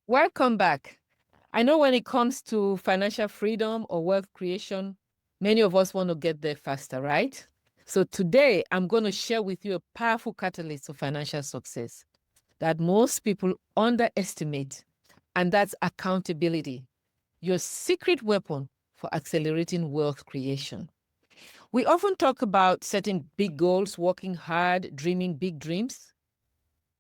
Welcome back. I know when it comes to financial freedom or wealth creation, many of us want to get there faster, right? So today, I'm going to share with you a powerful catalyst of financial success that most people underestimate, and that's accountability, your secret weapon for accelerating wealth creation. We often talk about setting big goals, working hard, dreaming big dreams,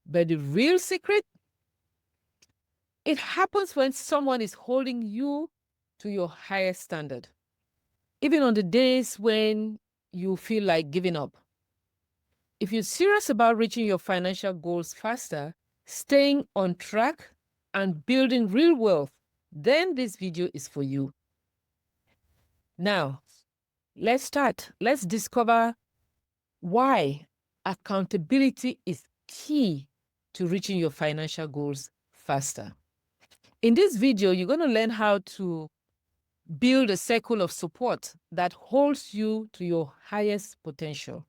but the real secret, it happens when someone is holding you to your highest standard. Even on the days when you feel like giving up. If you're serious about reaching your financial goals faster, staying on track, and building real wealth, then this video is for you. Now, let's start. Let's discover why accountability is key to reaching your financial goals faster. In this video, you're going to learn how to build a circle of support that holds you to your highest potential.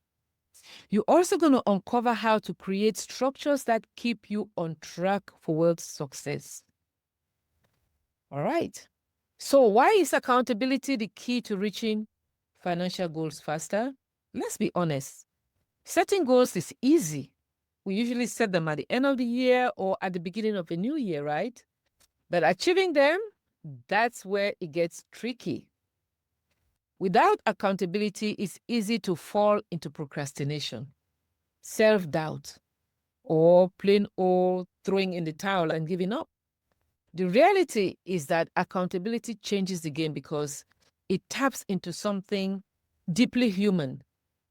You're also going to uncover how to create structures that keep you on track for wealth success. All right. So why is accountability the key to reaching financial goals faster? Let's be honest. Setting goals is easy. We usually set them at the end of the year or at the beginning of a new year, right? But achieving them, that's where it gets tricky. Without accountability, it's easy to fall into procrastination, self-doubt, or plain old throwing in the towel and giving up. The reality is that accountability changes the game because it taps into something deeply human.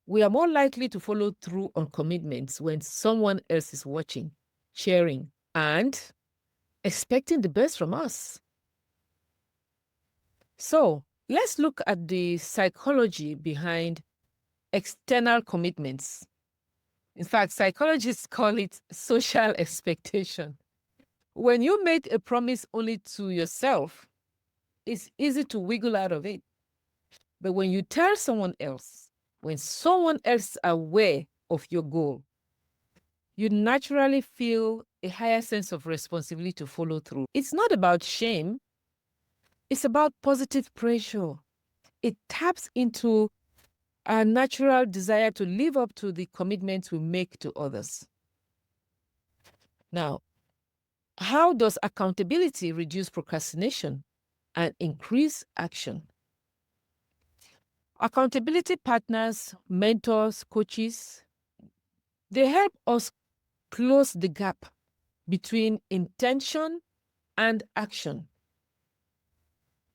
We are more likely to follow through on commitments when someone else is watching, cheering, and expecting the best from us. So let's look at the psychology behind external commitments. In fact, psychologists call it social expectation. When you make a promise only to yourself, it's easy to wiggle out of it. But when you tell someone else, when someone else is aware of your goal, you naturally feel a higher sense of responsibility to follow through. It's not about shame. It's about positive pressure. It taps into our natural desire to live up to the commitments we make to others. Now, how does accountability reduce procrastination and increase action? Accountability partners, mentors, coaches, they help us close the gap between intention and action.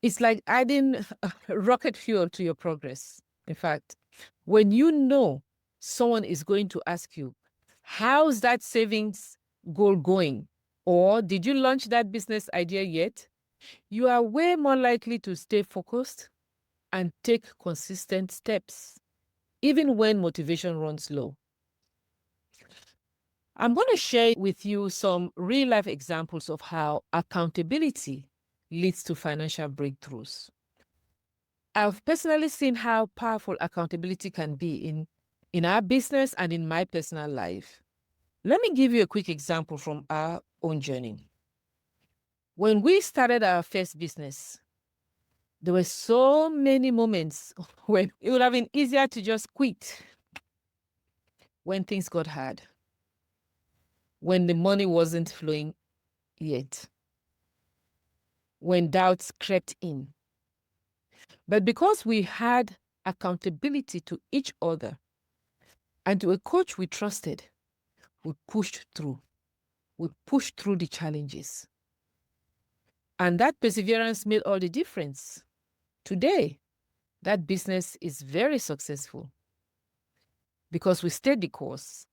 It's like adding rocket fuel to your progress. In fact, when you know someone is going to ask you, how's that savings goal going? Or did you launch that business idea yet? You are way more likely to stay focused and take consistent steps, even when motivation runs low. I'm going to share with you some real-life examples of how accountability leads to financial breakthroughs. I've personally seen how powerful accountability can be in our business and in my personal life. Let me give you a quick example from our own journey. When we started our first business, there were so many moments when it would have been easier to just quit when things got hard, when the money wasn't flowing yet, when doubts crept in. But because we had accountability to each other and to a coach we trusted, we pushed through. We pushed through the challenges. And that perseverance made all the difference. Today, that business is very successful because we stayed the course,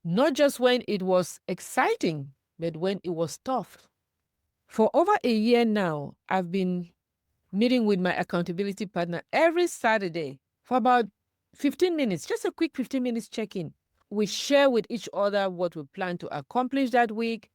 not just when it was exciting, but when it was tough. For over a year now, I've been meeting with my accountability partner every Saturday for about 15 minutes, just a quick 15 minutes check-in. We share with each other what we plan to accomplish that week,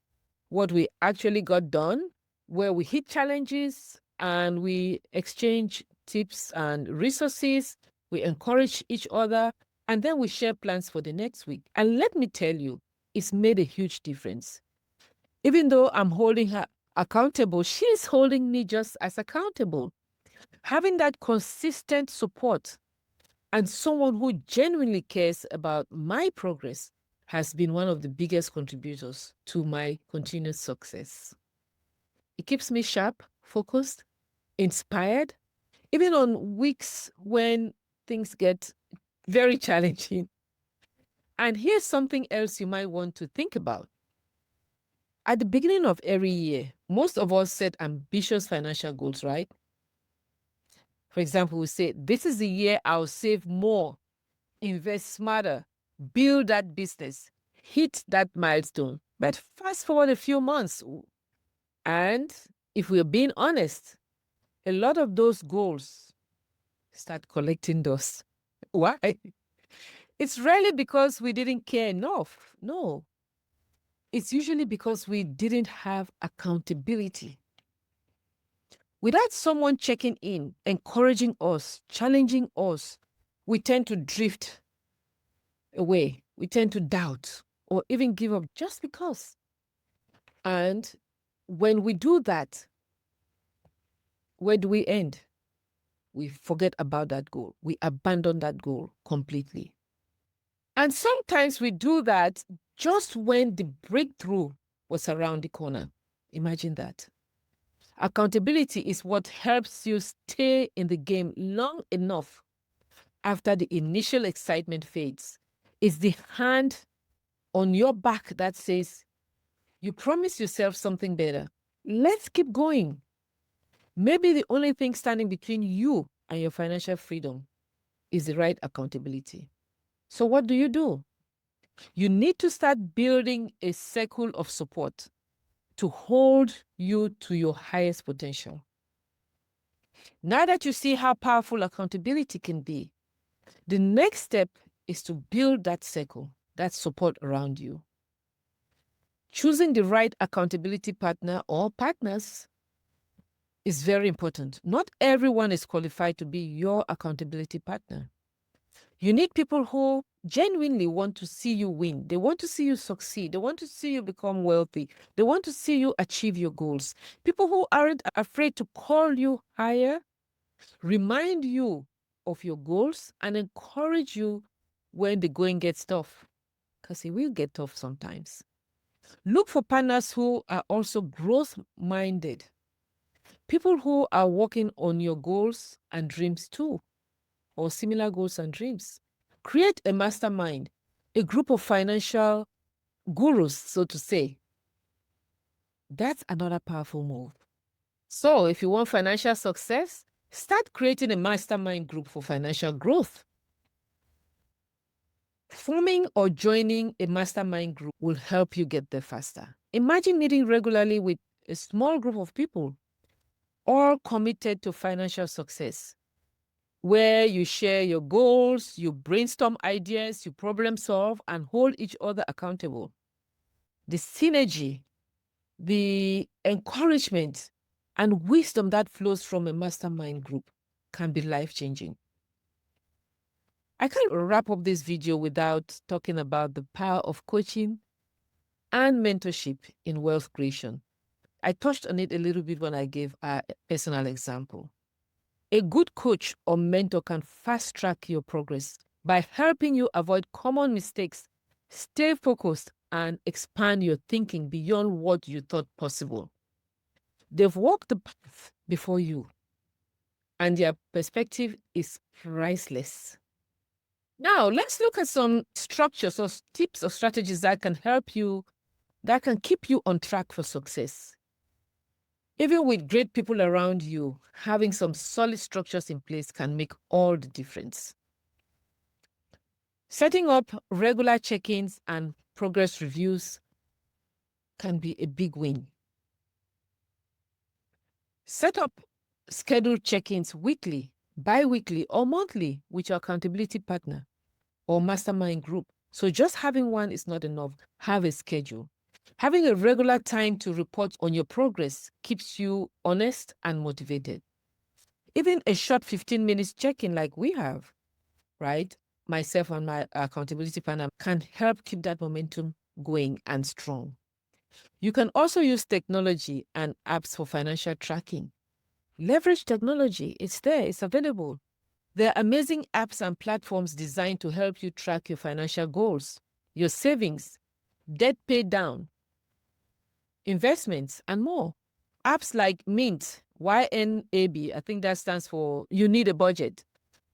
what we actually got done, where we hit challenges, and we exchange tips and resources. We encourage each other, and then we share plans for the next week. And let me tell you, it's made a huge difference. Even though I'm holding her accountable, she's holding me just as accountable. Having that consistent support and someone who genuinely cares about my progress has been one of the biggest contributors to my continued success. It keeps me sharp, focused, inspired, even on weeks when things get very challenging. And here's something else you might want to think about. At the beginning of every year, most of us set ambitious financial goals, right? For example, we say, this is the year I'll save more, invest smarter, build that business, hit that milestone. But fast forward a few months, and if we're being honest, a lot of those goals start collecting dust. Why? It's rarely because we didn't care enough. No, it's usually because we didn't have accountability. Without someone checking in, encouraging us, challenging us, we tend to drift away. We tend to doubt or even give up just because. And when we do that, where do we end? We forget about that goal. We abandon that goal completely. And sometimes we do that just when the breakthrough was around the corner. Imagine that. Accountability is what helps you stay in the game long enough after the initial excitement fades. It's the hand on your back that says, you promised yourself something better. Let's keep going. Maybe the only thing standing between you and your financial freedom is the right accountability. So what do? You need to start building a circle of support to hold you to your highest potential. Now that you see how powerful accountability can be, the next step is to build that circle, that support around you. Choosing the right accountability partner or partners is very important. Not everyone is qualified to be your accountability partner. You need people who genuinely want to see you win. They want to see you succeed. They want to see you become wealthy. They want to see you achieve your goals. People who aren't afraid to call you higher, remind you of your goals, and encourage you when the going gets tough, because it will get tough sometimes. Look for partners who are also growth-minded. People who are working on your goals and dreams too, or similar goals and dreams. Create a mastermind, a group of financial gurus, so to say. That's another powerful move. So if you want financial success, start creating a mastermind group for financial growth. Forming or joining a mastermind group will help you get there faster. Imagine meeting regularly with a small group of people, all committed to financial success, where you share your goals, you brainstorm ideas, you problem solve, and hold each other accountable. The synergy, the encouragement, and wisdom that flows from a mastermind group can be life-changing. I can't wrap up this video without talking about the power of coaching and mentorship in wealth creation. I touched on it a little bit when I gave a personal example. A good coach or mentor can fast-track your progress by helping you avoid common mistakes, stay focused, and expand your thinking beyond what you thought possible. They've walked the path before you, and their perspective is priceless. Now, let's look at some structures or tips or strategies that can help you, that can keep you on track for success. Even with great people around you, having some solid structures in place can make all the difference. Setting up regular check-ins and progress reviews can be a big win. Set up scheduled check-ins weekly, bi-weekly, or monthly with your accountability partner or mastermind group. So just having one is not enough. Have a schedule. Having a regular time to report on your progress keeps you honest and motivated. Even a short 15 minutes check-in like we have, right? Myself and my accountability partner can help keep that momentum going and strong. You can also use technology and apps for financial tracking. Leverage technology. It's there. It's available. There are amazing apps and platforms designed to help you track your financial goals, your savings, debt pay down, investments, and more. Apps like Mint, YNAB, I think that stands for You Need a Budget,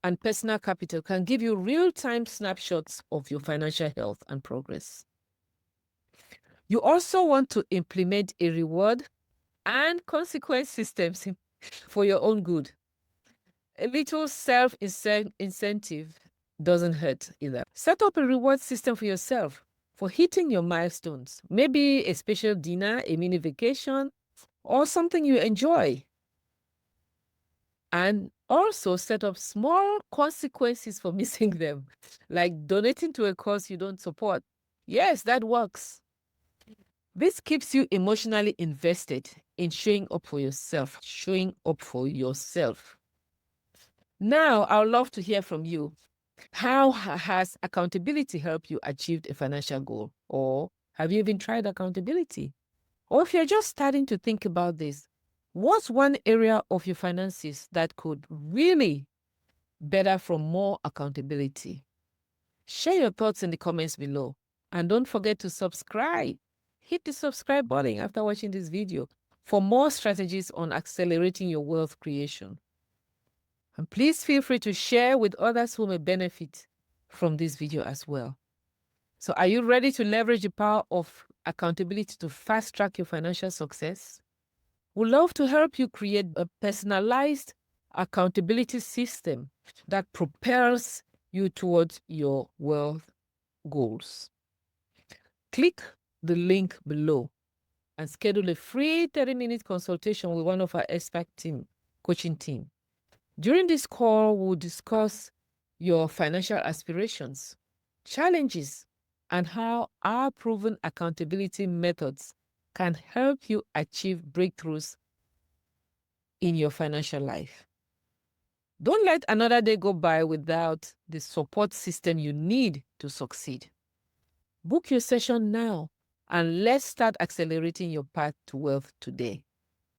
and Personal Capital can give you real-time snapshots of your financial health and progress. You also want to implement a reward and consequence systems for your own good. A little self-incentive doesn't hurt either. Set up a reward system for yourself for hitting your milestones. Maybe a special dinner, a mini vacation, or something you enjoy. And also set up small consequences for missing them, like donating to a cause you don't support. Yes, that works. This keeps you emotionally invested in showing up for yourself, Now, I would love to hear from you. How has accountability helped you achieve a financial goal? Or have you even tried accountability? Or if you're just starting to think about this, what's one area of your finances that could really better from more accountability? Share your thoughts in the comments below. And don't forget to subscribe. Hit the subscribe button after watching this video for more strategies on accelerating your wealth creation. And please feel free to share with others who may benefit from this video as well. So are you ready to leverage the power of accountability to fast track your financial success? We'd love to help you create a personalized accountability system that propels you towards your wealth goals. Click the link below and schedule a free 30-minute consultation with one of our expert coaching team. During this call, we'll discuss your financial aspirations, challenges, and how our proven accountability methods can help you achieve breakthroughs in your financial life. Don't let another day go by without the support system you need to succeed. Book your session now, and let's start accelerating your path to wealth today.